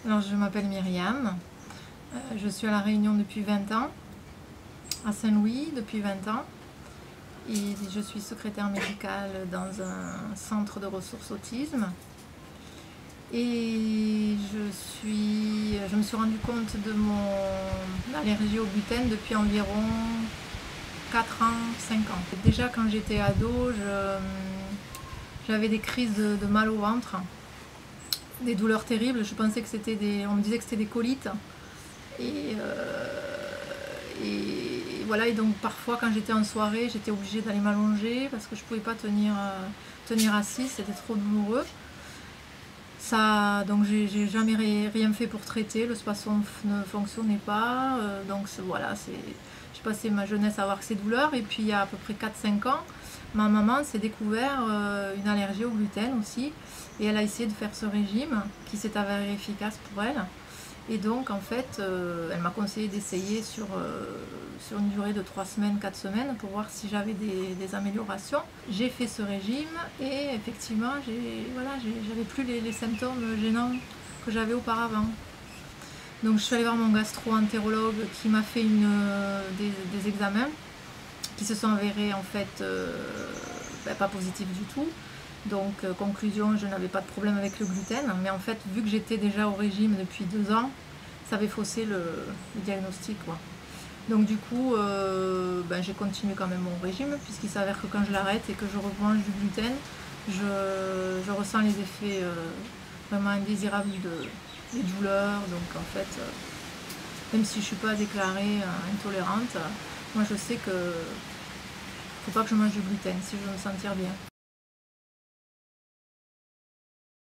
Alors, je m'appelle Myriam, je suis à La Réunion depuis 20 ans, à Saint-Louis depuis 20 ans, et je suis secrétaire médicale dans un centre de ressources autisme. Et je me suis rendu compte de mon allergie au gluten depuis environ 4 ans, 5 ans. Déjà quand j'étais ado, j'avais des crises de mal au ventre, des douleurs terribles. Je pensais que c'était on me disait que c'était des colites. Et voilà, et donc parfois quand j'étais en soirée, j'étais obligée d'aller m'allonger parce que je ne pouvais pas tenir assise, c'était trop douloureux. Donc j'ai jamais rien fait pour traiter, le spasson ne fonctionnait pas, donc voilà, j'ai passé ma jeunesse à avoir ces douleurs, et puis il y a à peu près 4-5 ans, ma maman s'est découvert une allergie au gluten aussi, et elle a essayé de faire ce régime qui s'est avéré efficace pour elle. Et donc en fait, elle m'a conseillé d'essayer sur une durée de 3 semaines, 4 semaines pour voir si j'avais des améliorations. J'ai fait ce régime et effectivement, j'avais plus les symptômes gênants que j'avais auparavant. Donc je suis allée voir mon gastro-entérologue qui m'a fait des examens qui se sont avérés en fait pas positifs du tout. Donc conclusion, je n'avais pas de problème avec le gluten, mais en fait vu que j'étais déjà au régime depuis 2 ans, ça avait faussé le diagnostic, quoi. Donc du coup, j'ai continué quand même mon régime, puisqu'il s'avère que quand je l'arrête et que je remange du gluten, je ressens les effets vraiment indésirables des douleurs. Donc en fait, même si je ne suis pas déclarée intolérante, moi je sais que faut pas que je mange du gluten si je veux me sentir bien.